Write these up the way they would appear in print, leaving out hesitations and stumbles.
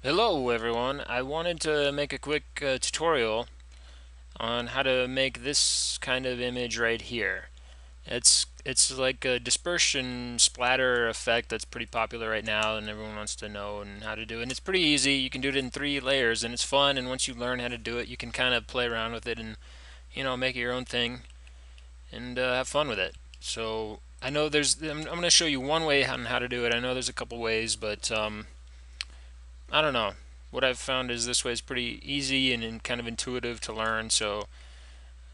Hello everyone, I wanted to make a quick tutorial on how to make this kind of image right here. It's like a dispersion splatter effect that's pretty popular right now and everyone wants to know and how to do it. And it's pretty easy. You can do it in 3 layers and it's fun, and once you learn how to do it you can kind of play around with it and make it your own thing and have fun with it. So I know I'm going to show you one way on how to do it. I know there's a couple ways, but I don't know. What I've found is this way is pretty easy and kind of intuitive to learn. So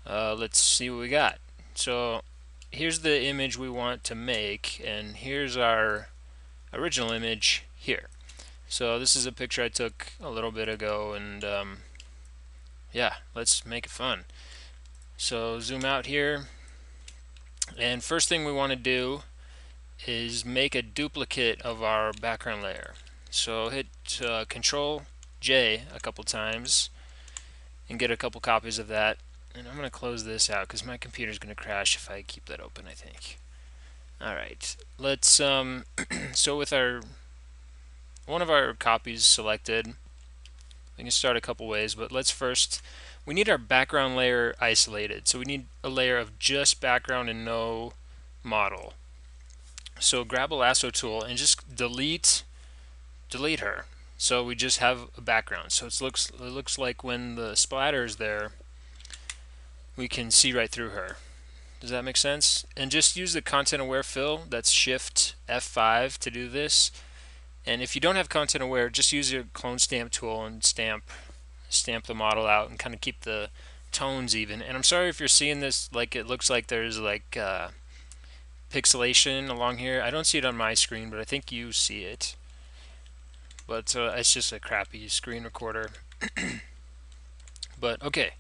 let's see what we got. So here's the image we want to make, and here's our original image here. So this is a picture I took a little bit ago, and yeah, let's make it fun. So zoom out here, and first thing we want to do is make a duplicate of our background layer. So hit Control J a couple times and get a couple copies of that. And I'm going to close this out because my computer's going to crash if I keep that open, I think. Alright, let's, so with our, one of our copies selected, we can start a couple ways, but let's first, we need our background layer isolated. So we need a layer of just background and no model. So grab a lasso tool and just delete her. So we just have a background. So it looks like when the splatter is there, we can see right through her. Does that make sense? And just use the content aware fill. That's Shift F5 to do this. And if you don't have content aware, just use your clone stamp tool and stamp the model out and kind of keep the tones even. And I'm sorry if you're seeing this like it looks like there's like pixelation along here. I don't see it on my screen, but I think you see it. But it's just a crappy screen recorder. But okay,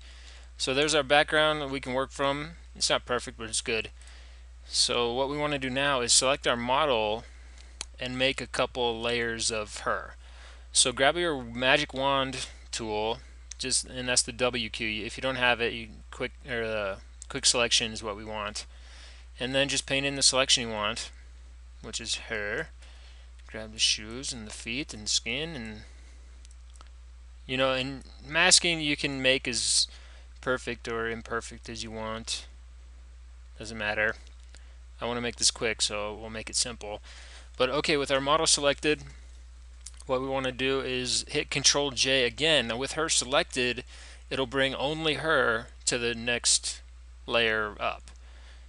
so there's our background that we can work from. It's not perfect, but it's good. So what we want to do now is select our model and make a couple layers of her. So grab your magic wand tool, and that's the W key. If you don't have it, quick selection is what we want. And then just paint in the selection you want, which is her. Grab the shoes and the feet and the skin, and and masking you can make as perfect or imperfect as you want. Doesn't matter. I want to make this quick, so we'll make it simple. But okay, with our model selected, what we want to do is hit Control J again. Now with her selected, it'll bring only her to the next layer up.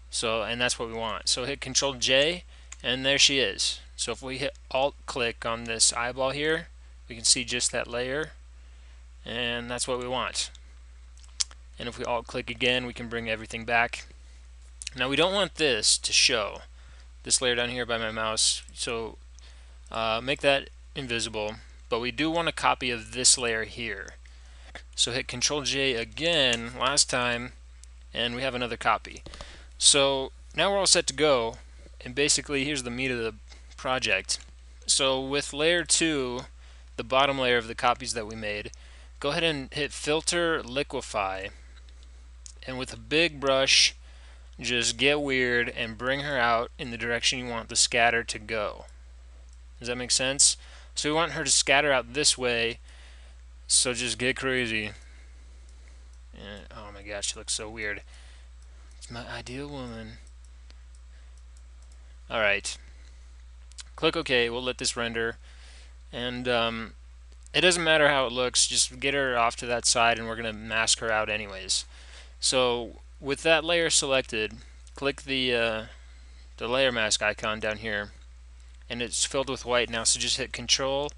So, and that's what we want. So hit Control J, and there she is. So if we hit Alt click on this eyeball here, we can see just that layer, and that's what we want. And if we Alt click again, we can bring everything back. Now we don't want this to show, this layer down here by my mouse, so make that invisible, but we do want a copy of this layer here. So hit Control J again last time, and we have another copy. So now we're all set to go, and basically here's the meat of the project. So with layer 2, the bottom layer of the copies that we made, go ahead and hit Filter Liquify, and with a big brush just get weird and bring her out in the direction you want the scatter to go. Does that make sense? So we want her to scatter out this way, so just get crazy. And, oh my gosh, she looks so weird. It's my ideal woman. Alright. Click OK, we'll let this render. And it doesn't matter how it looks, just get her off to that side and we're going to mask her out anyways. So with that layer selected, click the layer mask icon down here, and it's filled with white now, so just hit Control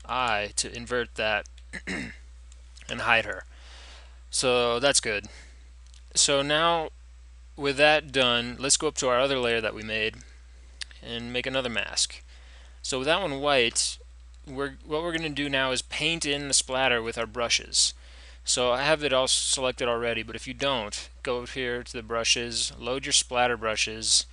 I to invert that and hide her. So that's good. So now with that done, let's go up to our other layer that we made and make another mask. So with that one white, what we're going to do now is paint in the splatter with our brushes. So I have it all selected already, but if you don't, go here to the brushes, load your splatter brushes,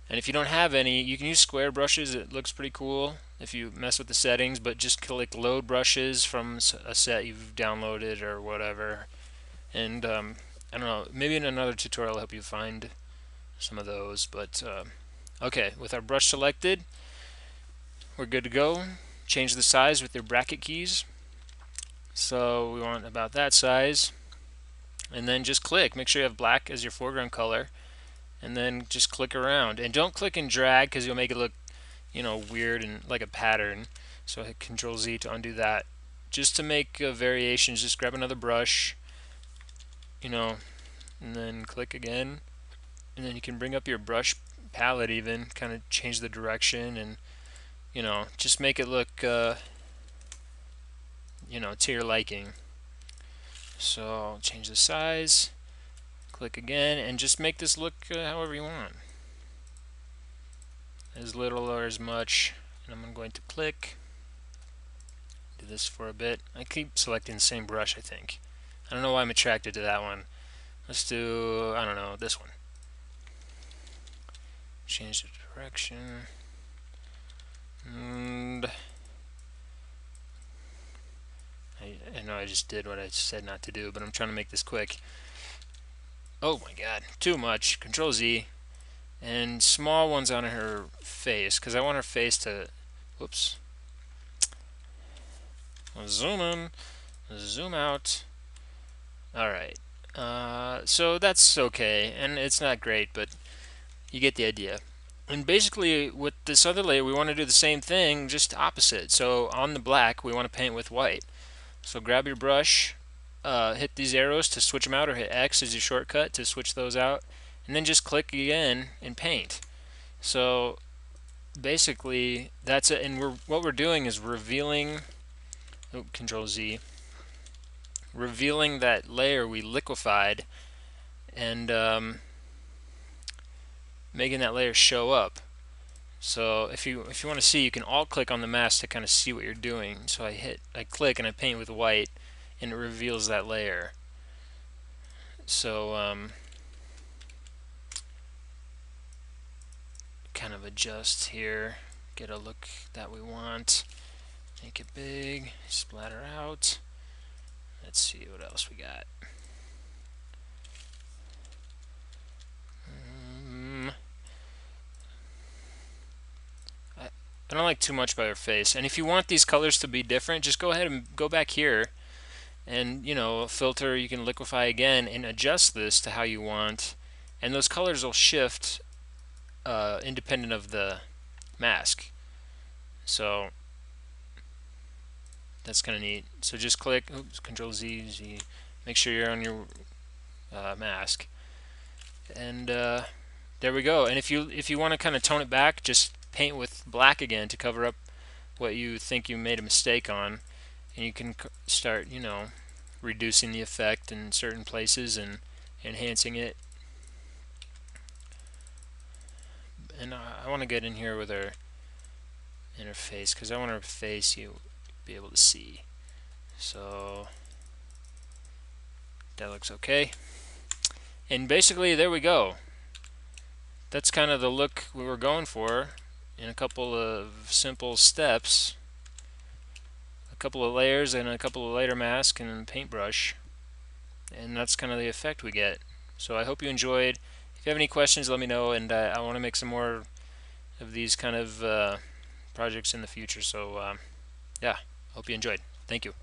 and if you don't have any, you can use square brushes. It looks pretty cool if you mess with the settings, but just click load brushes from a set you've downloaded or whatever. And I don't know, maybe in another tutorial I'll help you find some of those. But okay, with our brush selected, we're good to go. change the size with your bracket keys. So we want about that size, and then just click. Make sure you have black as your foreground color, and then just click around. And don't click and drag because you'll make it look, weird and like a pattern. So hit Control Z to undo that. Just to make variations, just grab another brush, and then click again, and then you can bring up your brush palette even, kind of change the direction, and just make it look to your liking. So change the size, click again, and just make this look however you want, as little or as much. And I'm going to click, do this for a bit. I keep selecting the same brush, I think. I don't know why I'm attracted to that one. Let's do, I don't know, this one. Change the direction. And I know I just did what I said not to do, but I'm trying to make this quick. Oh my god, too much. Control Z. And small ones on her face, because I want her face to, whoops. I'll zoom in, zoom out. Alright. So that's okay, and it's not great, but you get the idea. And basically, with this other layer, we want to do the same thing, just opposite. So on the black, we want to paint with white. So grab your brush, hit these arrows to switch them out, or hit X as your shortcut to switch those out, and then just click again and paint. So basically, that's it. And what we're doing is revealing, Control Z, revealing that layer we liquefied, and making that layer show up. So if you want to see, you can alt click on the mask to kind of see what you're doing. So I click and I paint with white, and it reveals that layer. So kind of adjust here, get a look that we want, make it big, splatter out. Let's see what else we got. I don't like too much by her face. And if you want these colors to be different, just go ahead and go back here and, filter, you can liquefy again and adjust this to how you want. And those colors will shift independent of the mask. So that's kind of neat. So just click, oops, Control Z, Z, make sure you're on your mask. And there we go. And if you want to kind of tone it back, just paint with black again to cover up what you think you made a mistake on, and you can start reducing the effect in certain places and enhancing it. And I want to get in here with her interface because I want her face you be able to see. So that looks okay. And basically there we go. That's kind of the look we were going for in a couple of simple steps. A couple of layers and a couple of layer mask and a paintbrush. And that's kind of the effect we get. So I hope you enjoyed. If you have any questions, let me know, and I want to make some more of these kind of projects in the future. So yeah, hope you enjoyed. Thank you.